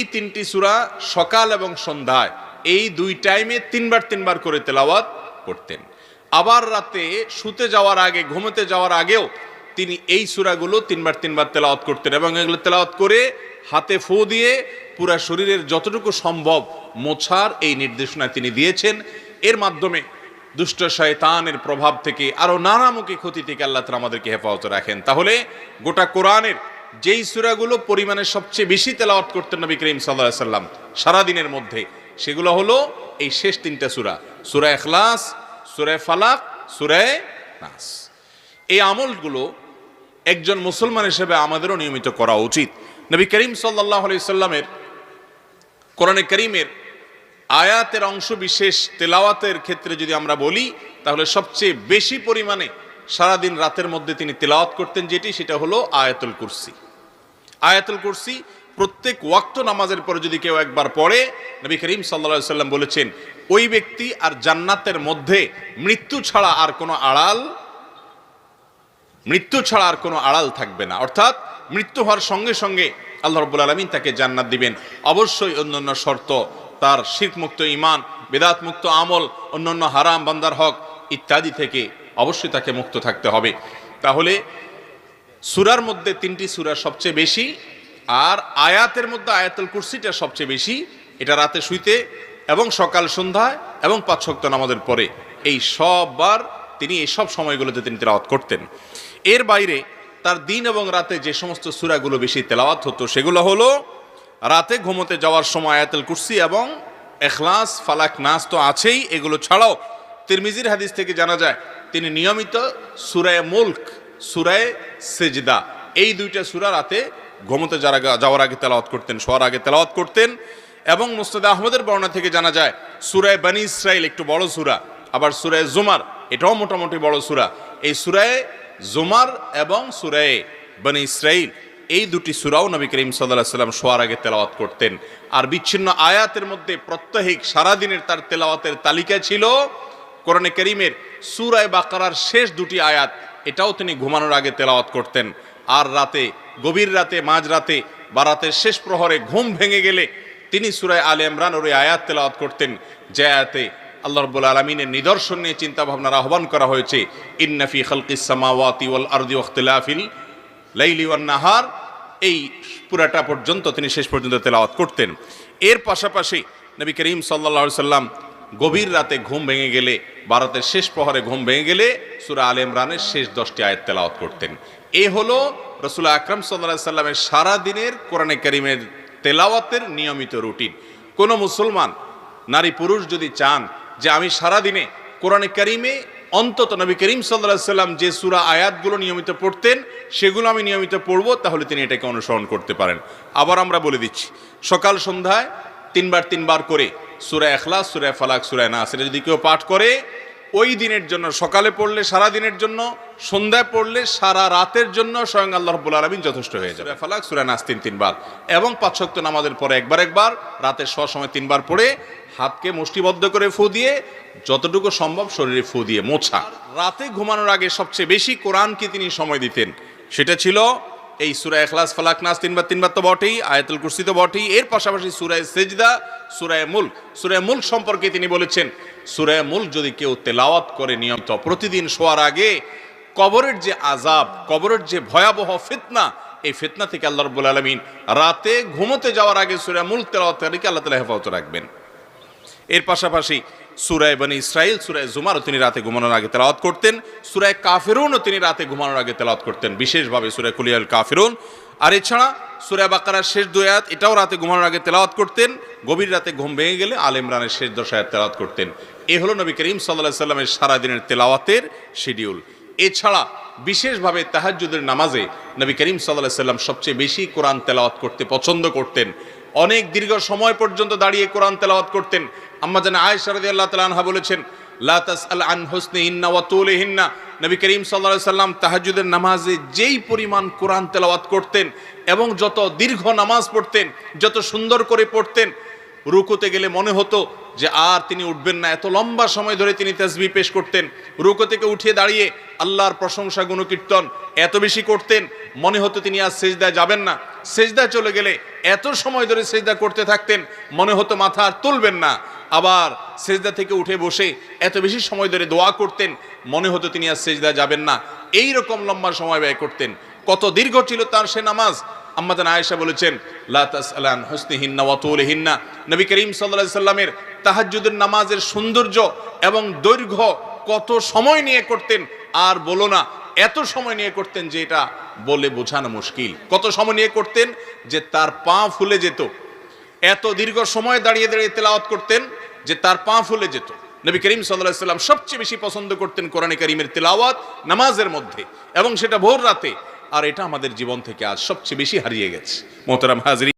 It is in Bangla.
এই 3টি সূরা সকাল এবং সন্ধ্যায় এই দুই টাইমে তিনবার করে তেলাওয়াত করতেন। আবার রাতে শুতে যাওয়ার আগে, ঘুমোতে যাওয়ার আগেও তিনি এই সূরাগুলো তিনবার তেলাওয়াত করতেন এবং এগুলো তেলাওয়াত করে হাতে ফু দিয়ে পুরা শরীরের যতটুকু সম্ভব মোছার এই নির্দেশনা তিনি দিয়েছেন। এর মাধ্যমে দুষ্ট শয়তানের প্রভাব থেকে আরো নানামুখী ক্ষতি থেকে আল্লাহ তাআলা আমাদেরকে হেফাজত রাখেন। তাহলে গোটা কোরআনের যেই সূরাগুলো পরিমাণে সবচেয়ে বেশি তেলাওয়াত করতেন নবী করিম সাল্লাল্লাহু আলাইহি সাল্লাম সারাদিনের মধ্যে, সেগুলো হলো এই শেষ 3টা সূরা, সূরা ইখলাস, সূরা ফালাক, সূরা নাস। এই আমলগুলো একজন মুসলমান হিসেবে আমাদেরও নিয়মিত করা উচিত। নবী করিম সাল্লাল্লাহু আলাইহি সাল্লামের কোরআনে কারীমের আয়াতের অংশ বিশেষ তেলাওয়াতের ক্ষেত্রে যদি আমরা বলি, তাহলে সবচেয়ে বেশি পরিমাণে সারাদিন রাতের মধ্যে তিনি তেলাওয়াত করতেন সেটা হলো আয়াতুল কুরসি। আয়াতুল কুরসি প্রত্যেক ওয়াক্ত নামাজের পরে যদি কেউ একবার পড়ে, নবী করিম সাল্লাল্লাহু আলাইহি সাল্লাম বলেছেন ওই ব্যক্তি আর জান্নাতের মধ্যে মৃত্যু ছাড়া আর কোনো আড়াল থাকবে না। অর্থাৎ মৃত্যু হওয়ার সঙ্গে সঙ্গে আল্লাহ রাব্বুল আলামিন তাকে জান্নাত দিবেন। অবশ্যই অন্যান্য শর্ত, তার শিরক মুক্ত ঈমান, বিদআত মুক্ত আমল, অন্যান্য হারাম বান্দার হক ইত্যাদি থেকে অবশ্যই তাকে মুক্ত থাকতে হবে। তাহলে সূরার মধ্যে 3টি সূরা সবচেয়ে বেশি, আর আয়াতের মধ্যে আয়াতুল কুরসিটা সবচেয়ে বেশি। এটা রাতে শুইতে এবং সকাল সন্ধ্যায় এবং 5 ওয়াক্ত নামাজের পরে এই সববার তিনি এই সব সময়গুলোতে তিনি তেলাওয়াত করতেন। এর বাইরে তার দিন এবং রাতে যে সমস্ত সূরাগুলো বেশি তেলাওয়াত হতো সেগুলো হলো রাতে ঘুমোতে যাওয়ার সময় আয়াতুল কুরসি এবং ইখলাস, ফালাক, নাস তো আছেই, এগুলো ছাড়াও তিরমিজির হাদিস থেকে জানা যায় তিনি নিয়মিত সূরা মুলক, সূরা সিজদা, এই 2টা সূরা রাতে ঘুমোতে যাওয়ার আগে তেলাওয়াত করতেন, শোয়ার আগে তেলাওয়াত করতেন। এবং মুসনাদ আহমদের বর্ণনা থেকে জানা যায় সূরা বনী ইসরাইল একটু বড় সূরা, আবার সূরা জুমার এটাও মোটামুটি বড় সূরা। এই সূরা জুমার এবং সূরা বনী ইসরাইল এই 2টি সূরাও নবী করিম সাল্লাল্লাহু আলাইহি সাল্লাম শোয়ার আগে তেলাওয়াত করতেন। আর বিচ্ছিন্ন আয়াতের মধ্যে প্রত্যেক সারাদিনের তার তেলাওয়াতের তালিকা ছিল কোরআনে কারীমের সূরা বাকারার শেষ 2টি আয়াত, এটাও তিনি ঘুমানোর আগে তেলাওয়াত করতেন। আর রাতে, গভীর রাতে, মাঝরাতে বা রাতের শেষ প্রহরে ঘুম ভেঙে গেলে তিনি সূরা আলে ইমরান ওই আয়াত তেলাওয়াত করতেন, যে আয়াতে আল্লাহ রাব্বুল আলামিনের নিদর্শন নিয়ে চিন্তা ভাবনার আহ্বান করা হয়েছে, ইন্না ফি খালকিস সামাওয়াতি ওয়াল আরদি ওয়াখতিলাফিল লাইলি ওয়ান নাহার, এই পুরাটা পর্যন্ত তিনি শেষ পর্যন্ত তেলাওয়াত করতেন। এর পাশাপাশি নবী করিম সাল্লাল্লাহু আলাইহি সাল্লাম গভীর রাতে ঘুম ভেঙে গেলে, রাতের শেষ প্রহরে ঘুম ভেঙে গেলে সূরা আলে ইমরানের শেষ 10টি আয়াত তেলাওয়াত করতেন। এই হলো রাসূল আকরাম সাল্লাল্লাহু আলাইহি সাল্লামের সারা দিনের কোরআনে কারীমের তেলাওয়াতের নিয়মিত রুটিন। কোনো মুসলমান নারী পুরুষ যদি চান যে আমি সারা দিনে কোরআনে কারীমে অন্তত নবী করিম সাল্লাল্লাহু আলাইহি সাল্লাম যে সূরা আয়াতগুলো নিয়মিত পড়তেন সেগুলো আমি নিয়মিত পড়ব, তাহলে তিনি এটাকে অনুসরণ করতে পারেন। আবার আমরা বলে দিচ্ছি, সকাল সন্ধ্যায় 3বার করে সূরা ইখলাস, সূরা ফালাক, সূরা নাস এটা যদি কেউ পাঠ করে ওই দিনের জন্য, সকালে পড়লে সারা দিনের জন্য, সন্ধ্যায় পড়লে সারা রাতের জন্য স্বয়ং আল্লাহ রাব্বুল আলামিন যথেষ্ট হয়ে যাবে। সূরা ফালাক, সূরা নাস 3বার এবং 5 ওয়াক্ত নামাজের পরে একবার, রাতের শোয়ার সময় 3বার পড়ে হাতকে মুষ্টিবদ্ধ করে ফু দিয়ে যতটুকু সম্ভব শরীরে ফু দিয়ে মোছা। রাতে ঘুমানোর আগে সবচেয়ে বেশি কোরআনকে তিনি সময় দিতেন, সেটা ছিল এই সূরা ইখলাস, ফালাক, নাস 3বার তো বটেই, আয়াতুল কুরসি তো বটেই, এর পাশাপাশি সূরা সিজদা, সূরা মুলক। সূরা মুলক সম্পর্কে তিনি বলেছেন, সূরা মুলক যদি কেউ তেলাওয়াত করে নিয়মিত প্রতিদিন শোয়ার আগে, কবরের যে আযাব, কবরের যে ভয়াবহ ফিতনা, এই ফিতনা থেকে আল্লাহ রাব্বুল আলামিন রাতে ঘুমোতে যাওয়ার আগে সূরা মুলক তেলাওয়াতকারীকে আল্লাহ তাআলা হেফাজত রাখবেন। এর পাশাপাশি সূরা বনী ইসরাইল, সূরা জুমারও তিনি রাতে ঘুমানোর আগে তেলাওয়াত করতেন। সূরা কাফিরুনও তিনি রাতে ঘুমানোর আগে তেলাওয়াত করতেন, বিশেষভাবে সূরা কুলিয়াল কাফিরুন। আর এছাড়া সূরা বাকারার শেষ 2 আয়াত এটাও রাতে ঘুমানোর আগে তেলাওয়াত করতেন। গভীর রাতে ঘুম ভেঙে গেলে আলে ইমরানের শেষ 10 আয়াত তেলাওয়াত করতেন। এই হলো নবী করিম সাল্লাল্লাহু আলাইহি সাল্লামের সারাদিনের তেলাওয়াতের শিডিউল। এছাড়া বিশেষভাবে তাহাজ্জুদের নামাজে নবী করিম সাল্লাল্লাহু আলাইহি সাল্লাম সবচেয়ে বেশি কোরআন তেলাওয়াত করতে পছন্দ করতেন। অনেক দীর্ঘ সময় পর্যন্ত দাঁড়িয়ে কোরআন তেলাওয়াত করতেন। আম্মা জান আয়েশা রাদিয়াল্লাহু তাআলা আনহা বলেছেন, লা তাসআল আন হুসনিহিন্না ওয়া তুলিহিন্না। নবী করিম সাল্লাল্লাহু আলাইহি সাল্লাম তাহাজ্জুদের নামাজে যেই পরিমাণ কোরআন তেলাওয়াত করতেন এবং যত দীর্ঘ নামাজ পড়তেন, যত সুন্দর করে পড়তেন, রুকুতে গেলে মনে হতো যে আর তিনি উঠবেন না, এত লম্বা সময় ধরে তিনি তাসবিহ পেশ করতেন। রুকু থেকে উঠে দাঁড়িয়ে আল্লাহর প্রশংসা গুণকীর্তন এত বেশি করতেন মনে হতো তিনি আর সেজদায় যাবেন না। সেজদায় চলে গেলে এত সময় ধরে সেজদা করতে থাকতেন, মনে হতো মাথা আর তুলবেন না। আবার সেজদা থেকে উঠে বসে এত বেশি সময় ধরে দোয়া করতেন, মনে হতো তিনি আর সেজদায় যাবেন না। এই রকম লম্বা সময় ব্যয় করতেন। কত দীর্ঘ ছিল তার সে নামাজ। আম্মা জান আয়েশা বলেছেন, লা তাসআলান হুসনিহিন্না ওয়া তুলিহিন্না। নবী করিম সাল্লাল্লাহু আলাইহি সাল্লামের তাহাজ্জুদের নামাজের সৌন্দর্য এবং দৈর্ঘ্য কত সময় নিয়ে করতেন, আর বলো না, এত সময় নিয়ে করতেন যে এটা বলে বোঝানো মুশকিল। কত সময় নিয়ে করতেন যে তার পা ফুলে যেত। এত দীর্ঘ সময় দাঁড়িয়ে দাঁড়িয়ে তেলাওয়াত করতেন যে তার পা ফুলে যেত। নবী করিম সাল্লাল্লাহু আলাইহি সাল্লাম সবচেয়ে বেশি পছন্দ করতেন কোরআনে কারীমের তেলাওয়াত নামাজের মধ্যে, এবং সেটা ভোর রাতে। আর এটা আমাদের জীবন থেকে আজ সবচেয়ে বেশি হারিয়ে গেছে। মোহতারাম হাজরিন।